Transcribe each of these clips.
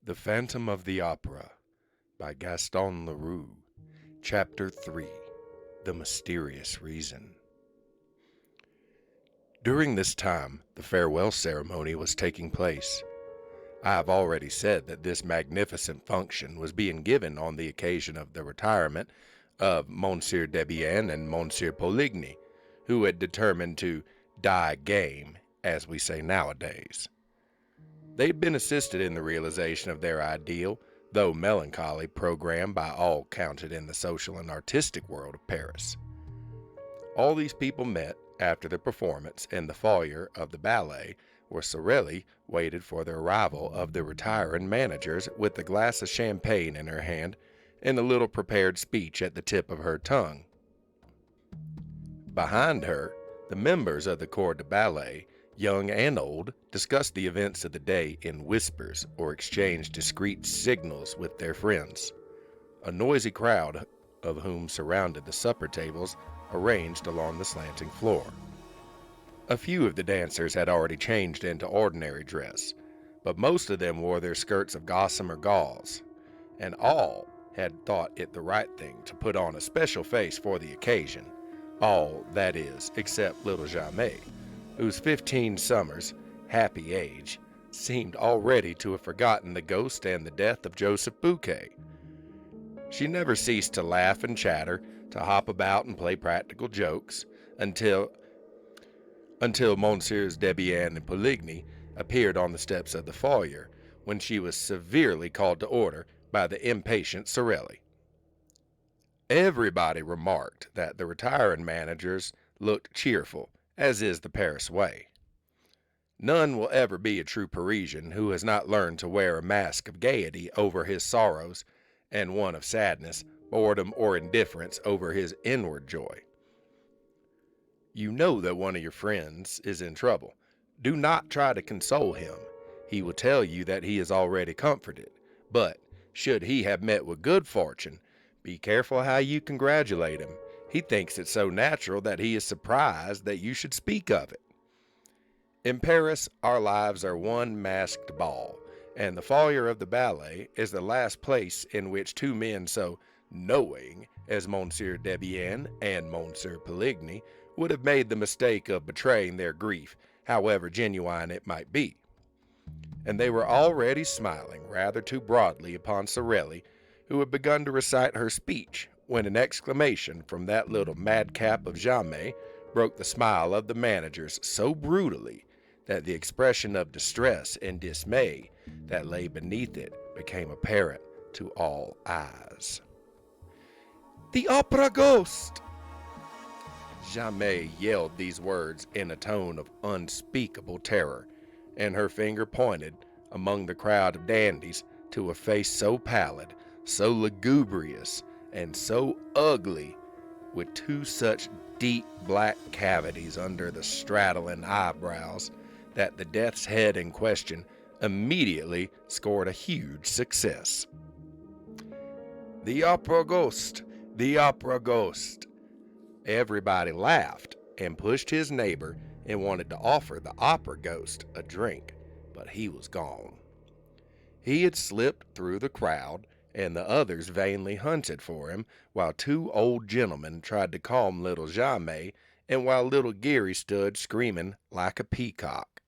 The Phantom of the Opera by Gaston Leroux. Chapter 3. The Mysterious Reason. During this time, the farewell ceremony was taking place. I have already said that this magnificent function was being given on the occasion of the retirement of Monsieur Debienne and Monsieur Poligny, who had determined to die game, as we say nowadays. They'd been assisted in the realization of their ideal, though melancholy, program by all counted in the social and artistic world of Paris. All these people met after the performance in the foyer of the ballet, where Sorelli waited for the arrival of the retiring managers with a glass of champagne in her hand and a little prepared speech at the tip of her tongue. Behind her, the members of the corps de ballet, young and old, discussed the events of the day in whispers or exchanged discreet signals with their friends. A noisy crowd of whom surrounded the supper tables arranged along the slanting floor. A few of the dancers had already changed into ordinary dress, but most of them wore their skirts of gossamer gauze, and all had thought it the right thing to put on a special face for the occasion. All, that is, except little Jamais, whose 15 summers, happy age, seemed already to have forgotten the ghost and the death of Joseph Bouquet. She never ceased to laugh and chatter, to hop about and play practical jokes, until Monsieurs Debienne and Poligny appeared on the steps of the foyer, when she was severely called to order by the impatient Sorelli. Everybody remarked that the retiring managers looked cheerful, as is the Paris way. None will ever be a true Parisian who has not learned to wear a mask of gaiety over his sorrows and one of sadness, boredom, or indifference over his inward joy. You know that one of your friends is in trouble. Do not try to console him. He will tell you that he is already comforted. But, should he have met with good fortune, be careful how you congratulate him. He thinks it so natural that he is surprised that you should speak of it. In Paris, our lives are one masked ball, and the foyer of the ballet is the last place in which two men so knowing as Monsieur Debienne and Monsieur Poligny would have made the mistake of betraying their grief, however genuine it might be. And they were already smiling rather too broadly upon Sorelli, who had begun to recite her speech, when an exclamation from that little madcap of Jamais broke the smile of the managers so brutally that the expression of distress and dismay that lay beneath it became apparent to all eyes. "The opera ghost!" Jamais yelled these words in a tone of unspeakable terror, and her finger pointed among the crowd of dandies to a face so pallid, so lugubrious, and so ugly, with two such deep black cavities under the straddling eyebrows, that the death's head in question immediately scored a huge success. "The opera ghost! The opera ghost!" Everybody laughed and pushed his neighbor and wanted to offer the opera ghost a drink, but he was gone. He had slipped through the crowd, and the others vainly hunted for him, while two old gentlemen tried to calm little Jamais, and while little Geary stood screaming like a peacock.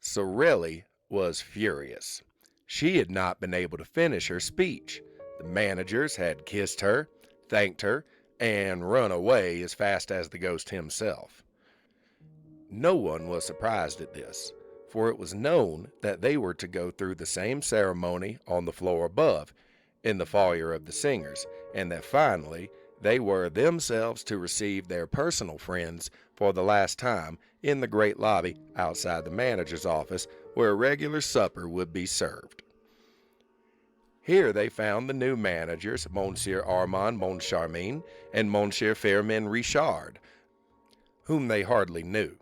Sorelli was furious. She had not been able to finish her speech. The managers had kissed her, thanked her, and run away as fast as the ghost himself. No one was surprised at this, for it was known that they were to go through the same ceremony on the floor above, in the foyer of the singers, and that finally they were themselves to receive their personal friends for the last time in the great lobby outside the manager's office, where a regular supper would be served. Here they found the new managers, Monsieur Armand Moncharmin and Monsieur Firmin Richard, whom they hardly knew.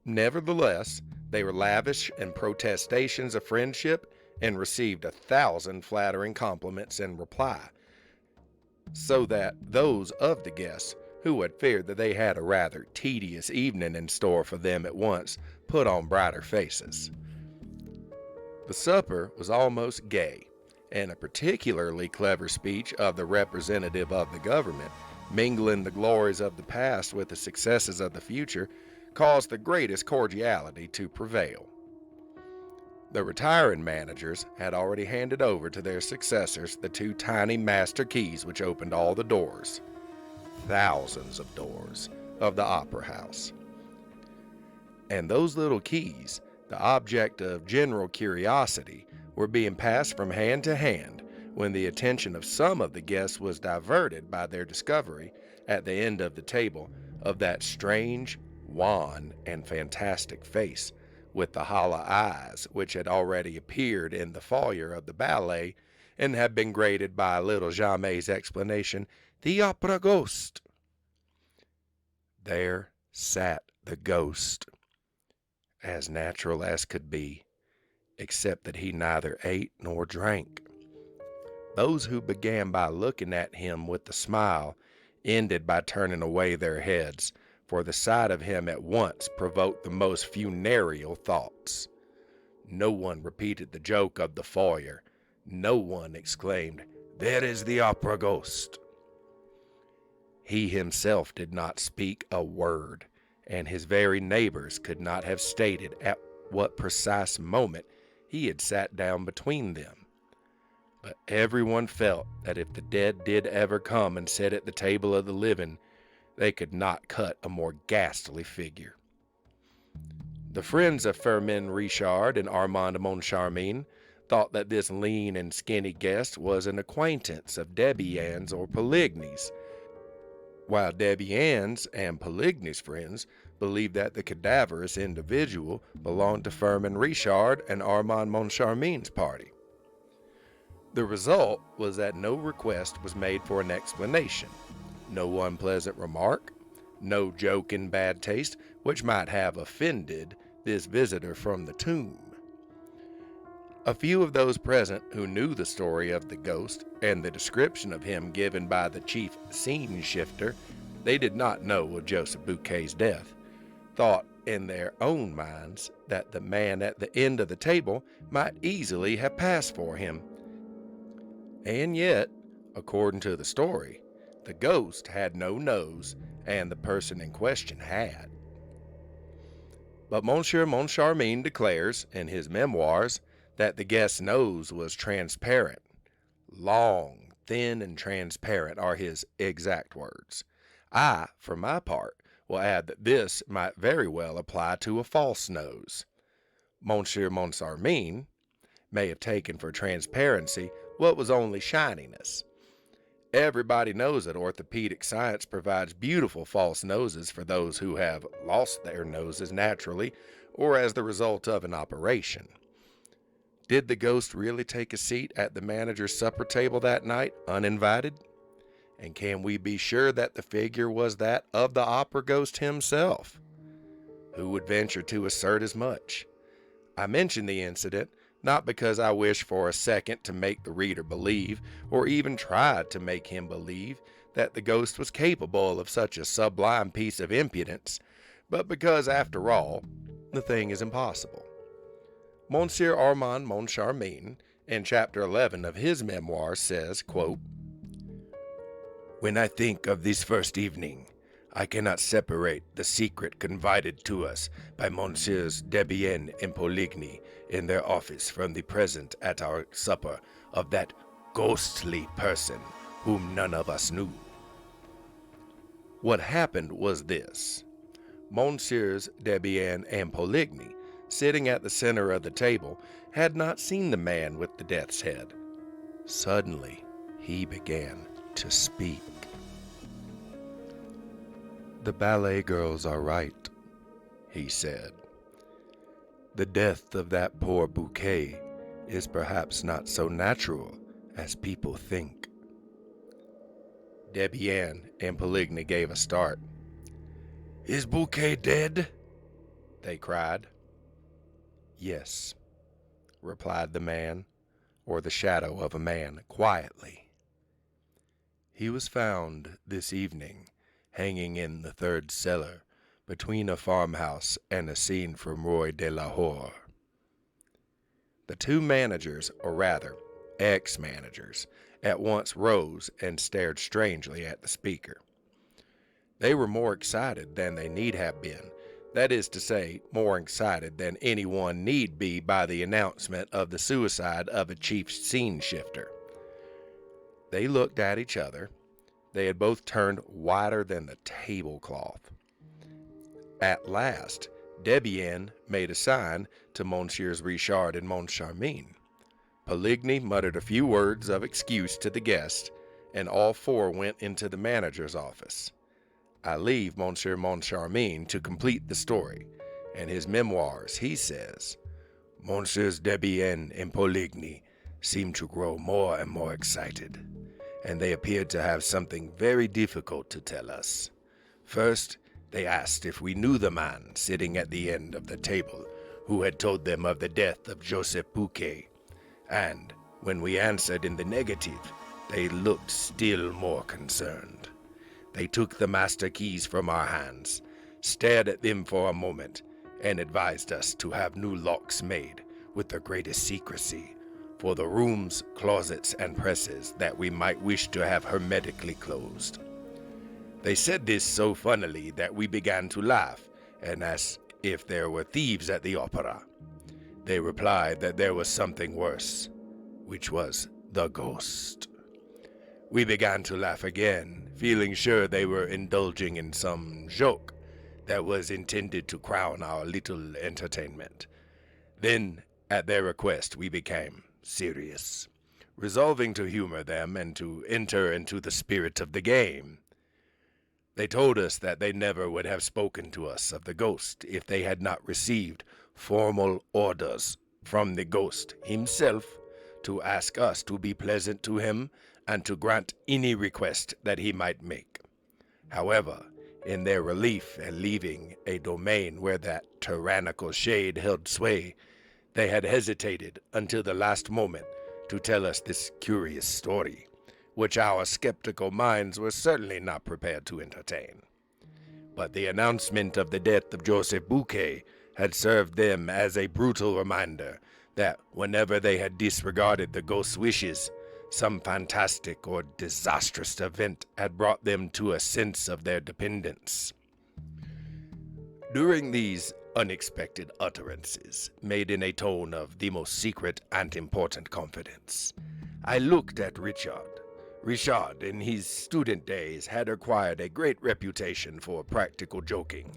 Nevertheless, they were lavish in protestations of friendship and received 1,000 flattering compliments in reply, so that those of the guests who had feared that they had a rather tedious evening in store for them at once put on brighter faces. The supper was almost gay, and a particularly clever speech of the representative of the government, mingling the glories of the past with the successes of the future, caused the greatest cordiality to prevail. The retiring managers had already handed over to their successors the two tiny master keys which opened all the doors, thousands of doors, of the opera house. And those little keys, the object of general curiosity, were being passed from hand to hand when the attention of some of the guests was diverted by their discovery, at the end of the table, of that strange, wan, and fantastic face with the hollow eyes which had already appeared in the foyer of the ballet and had been greeted by little Jamet's explanation, "The opera ghost." There sat the ghost, as natural as could be, except that he neither ate nor drank. Those who began by looking at him with a smile ended by turning away their heads, for the sight of him at once provoked the most funereal thoughts. No one repeated the joke of the foyer. No one exclaimed, "There is the opera ghost." He himself did not speak a word, and his very neighbors could not have stated at what precise moment he had sat down between them. But everyone felt that if the dead did ever come and sit at the table of the living, they could not cut a more ghastly figure. The friends of Firmin Richard and Armand Moncharmin thought that this lean and skinny guest was an acquaintance of Debienne's or Poligny's, while Debienne's and Poligny's friends believed that the cadaverous individual belonged to Firmin Richard and Armand Moncharmin's party. The result was that no request was made for an explanation, no unpleasant remark, no joke in bad taste which might have offended this visitor from the tomb. A few of those present who knew the story of the ghost and the description of him given by the chief scene shifter, they did not know of Joseph Bouquet's death, thought in their own minds that the man at the end of the table might easily have passed for him. And yet, according to the story, the ghost had no nose, and the person in question had. But Monsieur Moncharmin declares, in his memoirs, that the guest's nose was transparent. Long, thin, and transparent are his exact words. I, for my part, will add that this might very well apply to a false nose. Monsieur Moncharmin may have taken for transparency what was only shininess. Everybody knows that orthopedic science provides beautiful false noses for those who have lost their noses naturally or as the result of an operation. Did the ghost really take a seat at the manager's supper table that night, uninvited? And can we be sure that the figure was that of the opera ghost himself? Who would venture to assert as much? I mention the incident not because I wish for a second to make the reader believe, or even try to make him believe, that the ghost was capable of such a sublime piece of impudence, but because, after all, the thing is impossible. Monsieur Armand Moncharmin, in chapter 11 of his memoir, says, quote, "When I think of this first evening, I cannot separate the secret confided to us by Messieurs Debienne and Poligny in their office from the present at our supper of that ghostly person whom none of us knew." What happened was this. Messieurs Debienne and Poligny, sitting at the center of the table, had not seen the man with the death's head. Suddenly, he began to speak. "The ballet girls are right," he said. "The death of that poor Bouquet is perhaps not so natural as people think." Debienne and Poligny gave a start. "Is Bouquet dead?" they cried. "Yes," replied the man, or the shadow of a man, quietly. "He was found this evening hanging in the third cellar between a farmhouse and a scene from Roy de la Hore." The two managers, or rather, ex-managers, at once rose and stared strangely at the speaker. They were more excited than they need have been. That is to say, more excited than anyone need be by the announcement of the suicide of a chief scene shifter. They looked at each other. They had both turned whiter than the tablecloth. At last, Debienne made a sign to Monsieurs Richard and Moncharmin. Poligny muttered a few words of excuse to the guest, and all four went into the manager's office. I leave Monsieur Moncharmin to complete the story. In his memoirs, he says, Monsieurs Debienne and Poligny seemed to grow more and more excited, and they appeared to have something very difficult to tell us. First, they asked if we knew the man sitting at the end of the table who had told them of the death of Joseph Bouquet, and when we answered in the negative, they looked still more concerned. They took the master keys from our hands, stared at them for a moment, and advised us to have new locks made with the greatest secrecy for the rooms, closets, and presses that we might wish to have hermetically closed. They said this so funnily that we began to laugh and asked if there were thieves at the opera. They replied that there was something worse, which was the ghost. We began to laugh again, feeling sure they were indulging in some joke that was intended to crown our little entertainment. Then, at their request, we became serious, resolving to humor them and to enter into the spirit of the game. They told us that they never would have spoken to us of the ghost if they had not received formal orders from the ghost himself to ask us to be pleasant to him and to grant any request that he might make. However, in their relief at leaving a domain where that tyrannical shade held sway, they had hesitated until the last moment to tell us this curious story, which our skeptical minds were certainly not prepared to entertain. But the announcement of the death of Joseph Bouquet had served them as a brutal reminder that whenever they had disregarded the ghost's wishes, some fantastic or disastrous event had brought them to a sense of their dependence. During these unexpected utterances, made in a tone of the most secret and important confidence, I looked at Richard. Richard, in his student days, had acquired a great reputation for practical joking,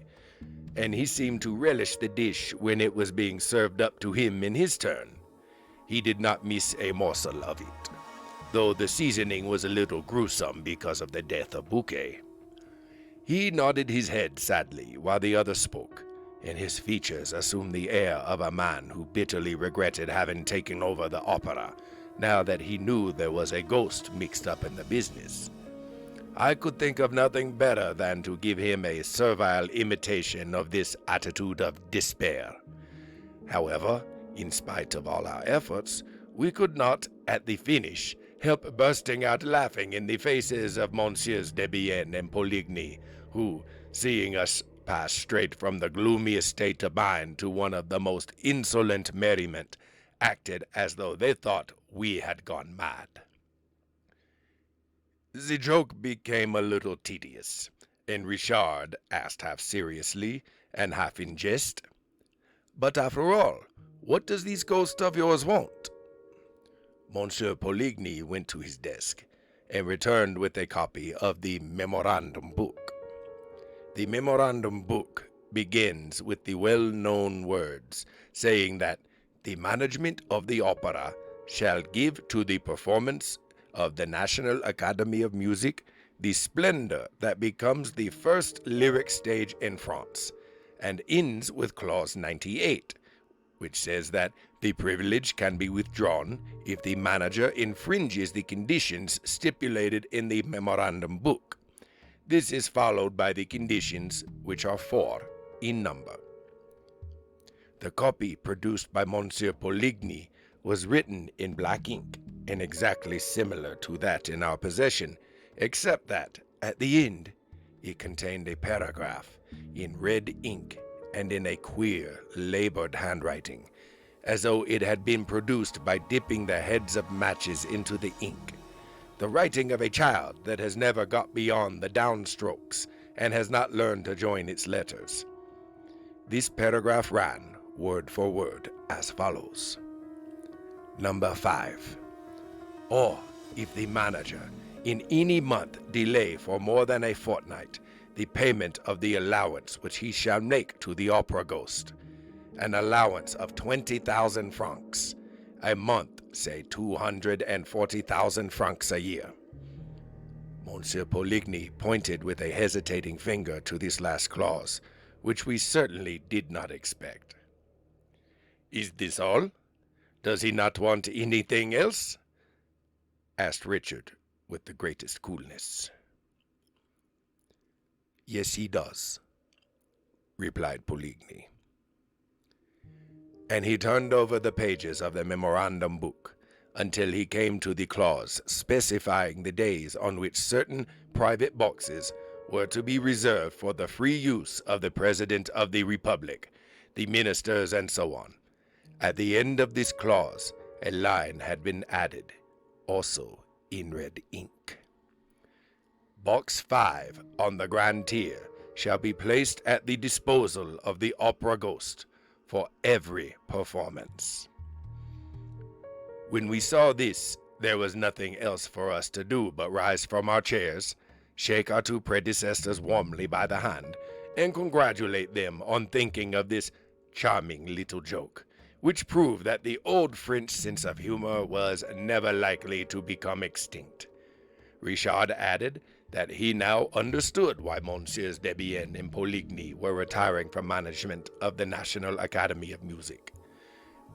and he seemed to relish the dish when it was being served up to him in his turn. He did not miss a morsel of it, though the seasoning was a little gruesome because of the death of Bouquet. He nodded his head sadly while the other spoke, and his features assumed the air of a man who bitterly regretted having taken over the opera, now that he knew there was a ghost mixed up in the business. I could think of nothing better than to give him a servile imitation of this attitude of despair. However, in spite of all our efforts, we could not, at the finish, help bursting out laughing in the faces of Monsieurs Debienne and Poligny, who, seeing us pass straight from the gloomiest state of mind to one of the most insolent merriment, acted as though they thought we had gone mad. The joke became a little tedious, and Richard asked half seriously and half in jest, "But after all, what does this ghost of yours want?" Monsieur Poligny went to his desk and returned with a copy of the memorandum book. The memorandum book begins with the well-known words saying that the management of the opera shall give to the performance of the National Academy of Music the splendor that becomes the first lyric stage in France, and ends with clause 98, which says that the privilege can be withdrawn if the manager infringes the conditions stipulated in the memorandum book. This is followed by the conditions, which are 4 in number. The copy produced by Monsieur Poligny was written in black ink and exactly similar to that in our possession, except that, at the end, it contained a paragraph in red ink and in a queer, labored handwriting, as though it had been produced by dipping the heads of matches into the ink. The writing of a child that has never got beyond the downstrokes and has not learned to join its letters. This paragraph ran, word for word, as follows. Number 5. Or, if the manager, in any month, delay for more than a fortnight, the payment of the allowance which he shall make to the opera ghost, an allowance of 20,000 francs, a month, say 240,000 francs a year. Monsieur Poligny pointed with a hesitating finger to this last clause, which we certainly did not expect. Is this all? Does he not want anything else? Asked Richard with the greatest coolness. Yes, he does, replied Poligny. And he turned over the pages of the memorandum book until he came to the clause specifying the days on which certain private boxes were to be reserved for the free use of the President of the Republic, the ministers, and so on. At the end of this clause, a line had been added, also in red ink. Box 5 on the grand tier shall be placed at the disposal of the opera ghost for every performance. When we saw this, there was nothing else for us to do but rise from our chairs, shake our two predecessors warmly by the hand, and congratulate them on thinking of this charming little joke, which proved that the old French sense of humor was never likely to become extinct. Richard added that he now understood why Messieurs Debienne and Poligny were retiring from management of the National Academy of Music.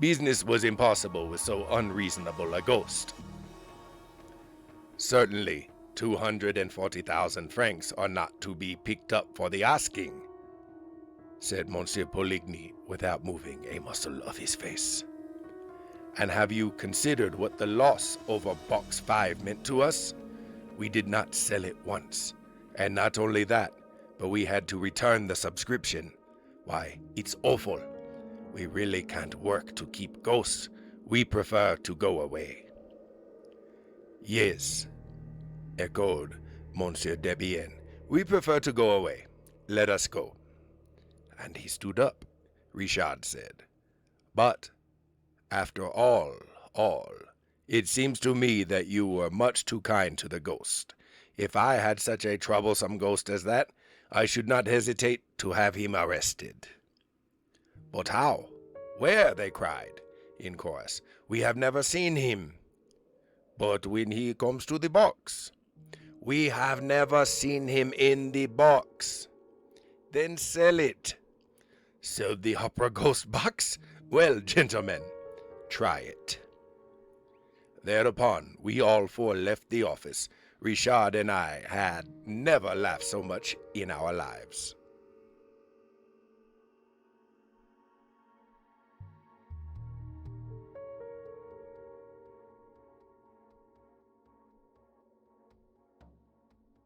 Business was impossible with so unreasonable a ghost. Certainly, 240,000 francs are not to be picked up for the asking, said Monsieur Poligny without moving a muscle of his face. And have you considered what the loss over Box 5 meant to us? We did not sell it once, and not only that, but we had to return the subscription. Why, it's awful. We really can't work to keep ghosts. We prefer to go away. Yes, echoed Monsieur Debienne. We prefer to go away. Let us go. And he stood up, Richard said. But, after all, it seems to me that you were much too kind to the ghost. If I had such a troublesome ghost as that, I should not hesitate to have him arrested. But how? Where? They cried in chorus. We have never seen him. But when he comes to the box. We have never seen him in the box. Then sell it. Sell the opera ghost box? Well, gentlemen, try it. Thereupon, we all four left the office. Richard and I had never laughed so much in our lives.